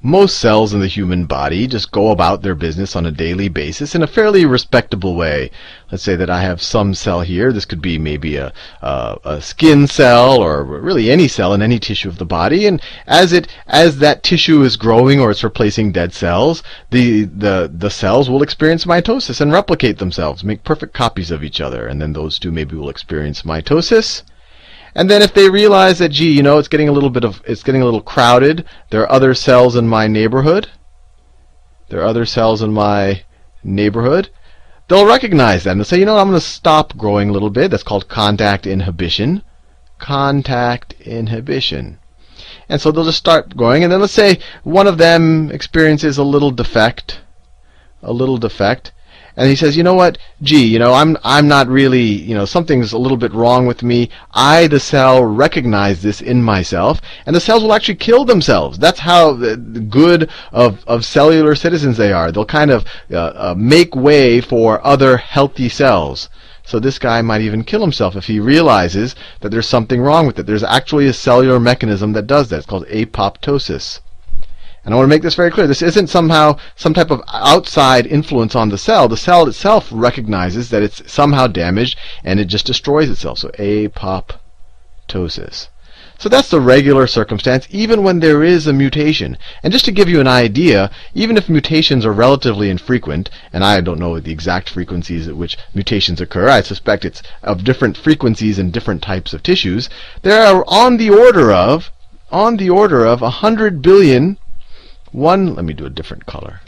most cells in the human body just go about their business on a daily basis in a fairly respectable way. Let's say that I have some cell here. This could be maybe a skin cell, or really any cell in any tissue of the body. And as that tissue is growing or it's replacing dead cells, the cells will experience mitosis and replicate themselves, make perfect copies of each other. And then those two maybe will experience mitosis. And then if they realize that, gee, it's getting a little crowded, there are other cells in my neighborhood. They'll recognize that and they'll say, I'm going to stop growing a little bit. That's called contact inhibition. Contact inhibition. And so they'll just start growing. And then let's say one of them experiences a little defect. And he says, you know what, gee, I'm not really, something's a little bit wrong with me. I, the cell, recognize this in myself, and the cells will actually kill themselves. That's how good of cellular citizens they are. They'll kind of make way for other healthy cells. So this guy might even kill himself if he realizes that there's something wrong with it. There's actually a cellular mechanism that does that. It's called apoptosis. And I want to make this very clear. This isn't somehow some type of outside influence on the cell. The cell itself recognizes that it's somehow damaged, and it just destroys itself. So apoptosis. So that's the regular circumstance, even when there is a mutation. And just to give you an idea, even if mutations are relatively infrequent, and I don't know the exact frequencies at which mutations occur, I suspect it's of different frequencies in different types of tissues, there are on the order of 100 billion. Let me do a different color.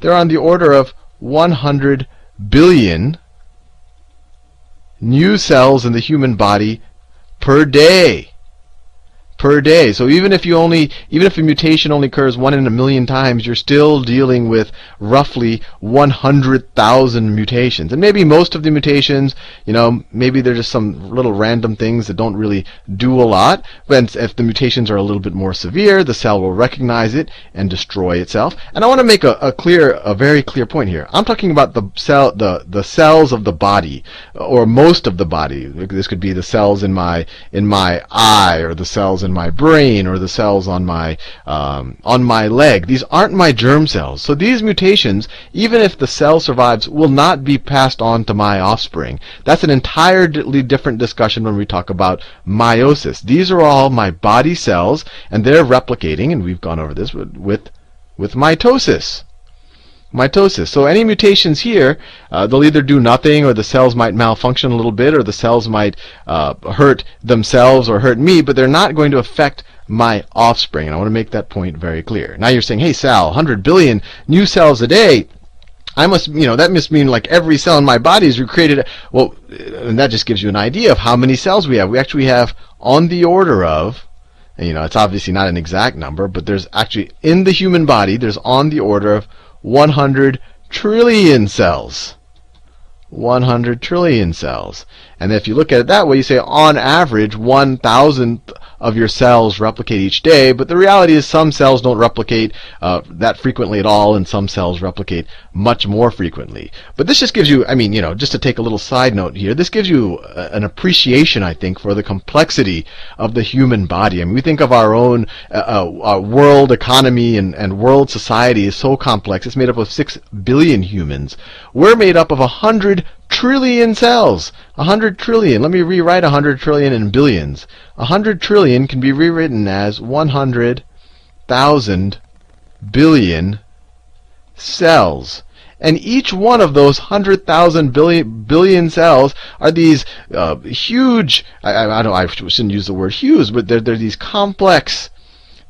They're on the order of 100 billion new cells in the human body per day. So even if a mutation only occurs 1 in a million times, you're still dealing with roughly 100,000 mutations. And maybe most of the mutations, maybe they're just some little random things that don't really do a lot. But if the mutations are a little bit more severe, the cell will recognize it and destroy itself. And I want to make a very clear point here. I'm talking about the cells of the body, or most of the body. This could be the cells in my eye, or the cells in my brain, or the cells on my leg. These aren't my germ cells. So these mutations, even if the cell survives, will not be passed on to my offspring. That's an entirely different discussion when we talk about meiosis. These are all my body cells, and they're replicating, and we've gone over this with mitosis. So any mutations here, they'll either do nothing, or the cells might malfunction a little bit, or the cells might hurt themselves or hurt me, but they're not going to affect my offspring. And I want to make that point very clear. Now you're saying, hey Sal, 100 billion new cells a day, that must mean like every cell in my body is recreated. Well, and that just gives you an idea of how many cells we have. We actually have on the order of, and it's obviously not an exact number, but there's actually, in the human body, there's on the order of 100 trillion cells. 100 trillion cells. And if you look at it that way, you say on average 1,000 of your cells replicate each day, but the reality is some cells don't replicate that frequently at all, and some cells replicate much more frequently. But this just gives you, just to take a little side note here, this gives you an appreciation, I think, for the complexity of the human body. We think of our own world economy and world society is so complex. It's made up of 6 billion humans. We're made up of 100 trillion cells. 100 trillion. Let me rewrite 100 trillion in billions. 100 trillion can be rewritten as 100,000 billion cells. And each one of those 100,000 billion cells are these huge, I shouldn't use the word huge, but they're these complex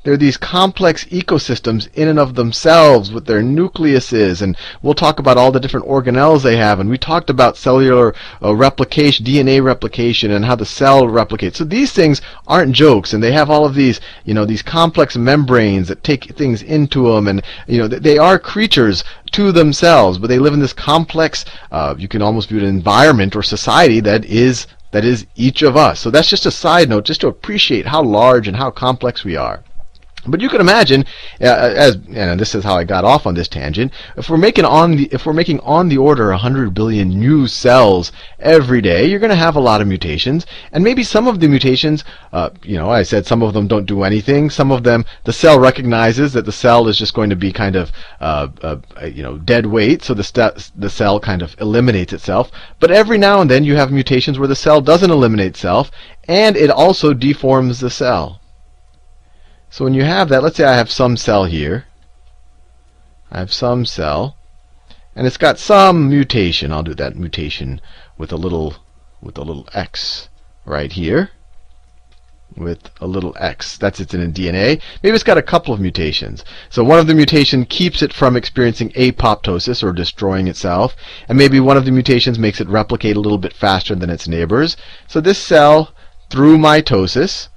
ecosystems in and of themselves with their nucleuses, and we'll talk about all the different organelles they have, and we talked about cellular replication, DNA replication, and how the cell replicates. So these things aren't jokes, and they have all of these, these complex membranes that take things into them, and they are creatures to themselves, but they live in this complex, you can almost view it an environment or society that is each of us. So that's just a side note, just to appreciate how large and how complex we are. But you can imagine, and this is how I got off on this tangent. If we're making on the order 100 billion new cells every day, you're going to have a lot of mutations, and maybe some of the mutations, I said some of them don't do anything. Some of them, the cell recognizes that the cell is just going to be kind of, dead weight, so the cell kind of eliminates itself. But every now and then, you have mutations where the cell doesn't eliminate itself, and it also deforms the cell. So when you have that, let's say I have some cell here. I have some cell, and it's got some mutation. I'll do that mutation with a little X right here. With a little X. That's it's in a DNA. Maybe it's got a couple of mutations. So one of the mutations keeps it from experiencing apoptosis or destroying itself, and maybe one of the mutations makes it replicate a little bit faster than its neighbors. So this cell, through mitosis,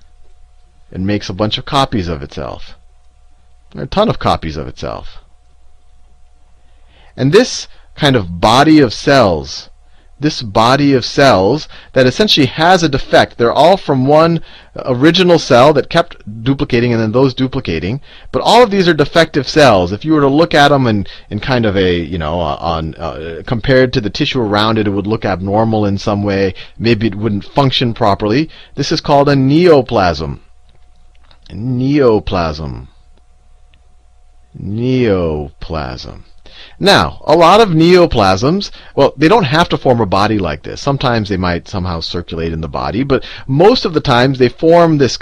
it makes a bunch of copies of itself. A ton of copies of itself. And this kind of body of cells, that essentially has a defect. They're all from one original cell that kept duplicating and then those duplicating. But all of these are defective cells. If you were to look at them in kind of a, compared to the tissue around it, it would look abnormal in some way. Maybe it wouldn't function properly. This is called a neoplasm. Neoplasm. Now, a lot of neoplasms, well, they don't have to form a body like this. Sometimes they might somehow circulate in the body, but most of the times they form this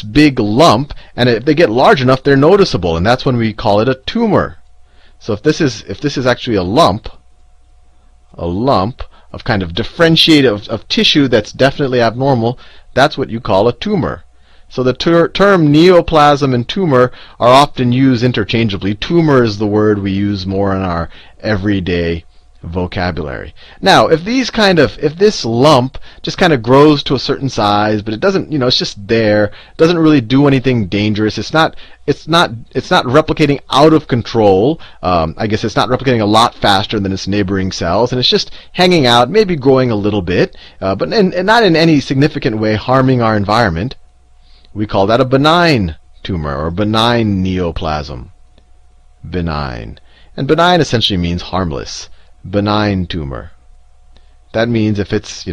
big lump, and if they get large enough, they're noticeable, and that's when we call it a tumor. So if this is actually a lump of kind of differentiated of tissue that's definitely abnormal, that's what you call a tumor. So the term neoplasm and tumor are often used interchangeably. Tumor is the word we use more in our everyday vocabulary. Now, if this lump just kind of grows to a certain size, but it doesn't, it's just there, doesn't really do anything dangerous. It's not replicating out of control. I guess it's not replicating a lot faster than its neighboring cells, and it's just hanging out, maybe growing a little bit, but and not in any significant way harming our environment. We call that a benign tumor or benign neoplasm. Benign. And benign essentially means harmless. Benign tumor. That means if it's,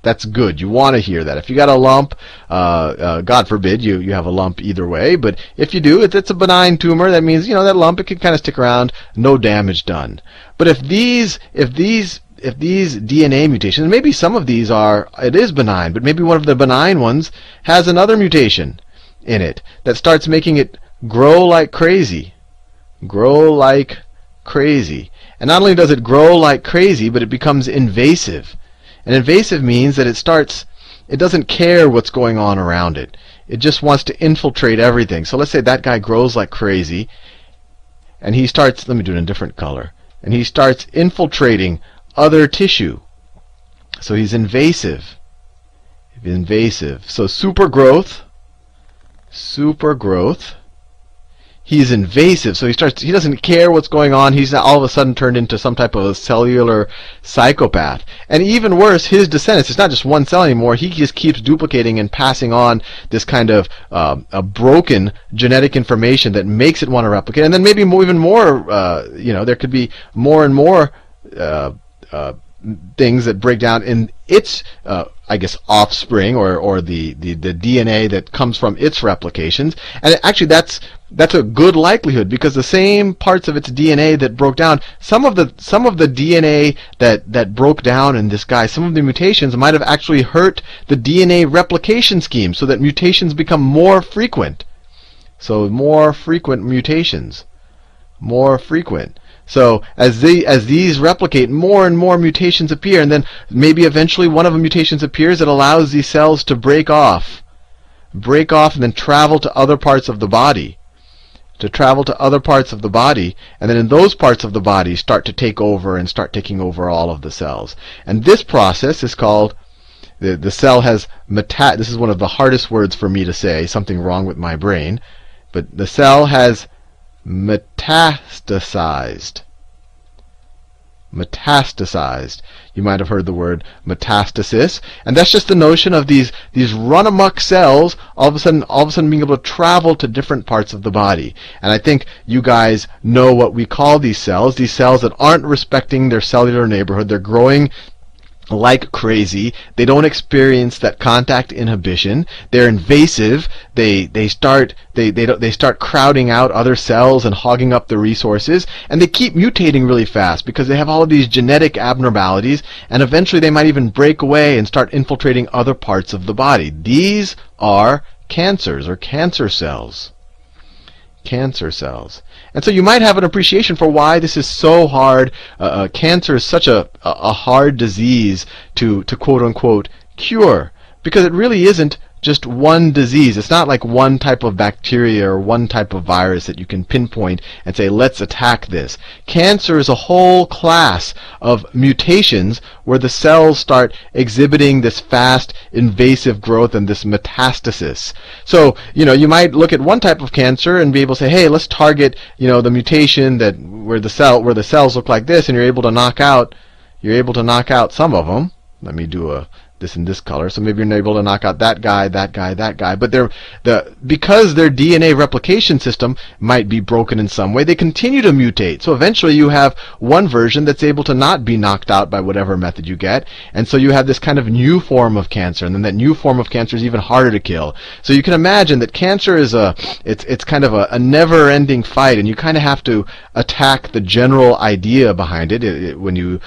that's good. You want to hear that. If you got a lump, God forbid you have a lump either way, but if you do, it's a benign tumor, that means, that lump, it can kind of stick around, no damage done. But if these DNA mutations, maybe some of these it is benign, but maybe one of the benign ones has another mutation in it that starts making it grow like crazy. Grow like crazy. And not only does it grow like crazy, but it becomes invasive. And invasive means that it doesn't care what's going on around it. It just wants to infiltrate everything. So let's say that guy grows like crazy, and he starts, let me do it in a different color, and he starts infiltrating other tissue. So he's invasive. So super growth. He's invasive. So he doesn't care what's going on. He's all of a sudden turned into some type of a cellular psychopath. And even worse, his descendants, it's not just one cell anymore. He just keeps duplicating and passing on this kind of a broken genetic information that makes it want to replicate. And then maybe even more, there could be more and more things that break down in its, offspring or the DNA that comes from its replications. And actually, that's a good likelihood, because the same parts of its DNA that broke down, some of the DNA that broke down in this guy, some of the mutations might have actually hurt the DNA replication scheme, so that mutations become more frequent. So more frequent mutations, more frequent. So as these replicate, more and more mutations appear, and then maybe eventually one of the mutations appears that allows these cells to break off and then travel to other parts of the body. And then in those parts of the body start to take over and start taking over all of the cells. And this process is called, the cell has this is one of the hardest words for me to say, something wrong with my brain, but the cell has metastasized. metastasized. You might have heard the word metastasis, and that's just the notion of these run-amok cells all of a sudden being able to travel to different parts of the body. And I think you guys know what we call these cells that aren't respecting their cellular neighborhood. They're growing like crazy. They don't experience that contact inhibition. They're invasive. They start crowding out other cells and hogging up the resources, and they keep mutating really fast because they have all of these genetic abnormalities, and eventually they might even break away and start infiltrating other parts of the body. These are cancers, or cancer cells. Cancer cells. And so you might have an appreciation for why this is so hard. Cancer is such a hard disease to quote unquote cure, because it really isn't just one disease. It's not like one type of bacteria or one type of virus that you can pinpoint and say, let's attack this. Cancer is a whole class of mutations where the cells start exhibiting this fast, invasive growth and this metastasis. So, you might look at one type of cancer and be able to say, hey, let's target, the mutation that where the cells look like this, and you're able to knock out some of them. Let me do this in this color, so maybe you're able to knock out that guy, that guy, that guy. But because their DNA replication system might be broken in some way, they continue to mutate. So eventually you have one version that's able to not be knocked out by whatever method you get, and so you have this kind of new form of cancer, and then that new form of cancer is even harder to kill. So you can imagine that cancer is it's kind of a never-ending fight, and you kind of have to attack the general idea behind it. When you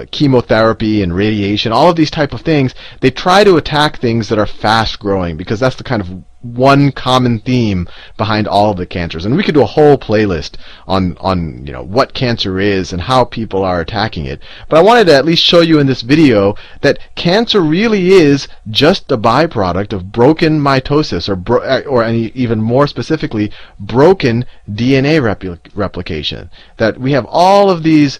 chemotherapy and radiation, all of these type of things, they try to attack things that are fast growing, because that's the kind of one common theme behind all of the cancers. And we could do a whole playlist on what cancer is and how people are attacking it. But I wanted to at least show you in this video that cancer really is just a byproduct of broken mitosis, or even more specifically, broken DNA replication. That we have all of these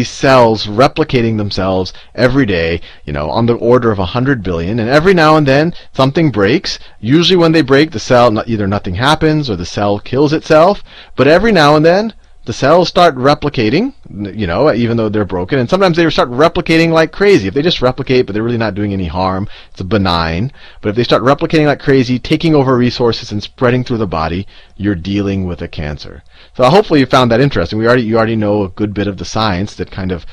cells replicating themselves every day, on the order of 100 billion, and every now and then something breaks. Usually when they break, the cell, either nothing happens or the cell kills itself, but every now and then the cells start replicating, even though they're broken, and sometimes they start replicating like crazy. If they just replicate but they're really not doing any harm, it's benign. But if they start replicating like crazy, taking over resources and spreading through the body, you're dealing with a cancer. So hopefully you found that interesting. You already know a good bit of the science that kind of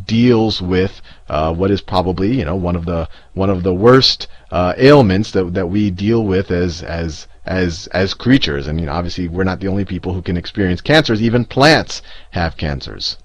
deals with what is probably one of the worst ailments that we deal with as creatures. And obviously we're not the only people who can experience cancers. Even plants have cancers.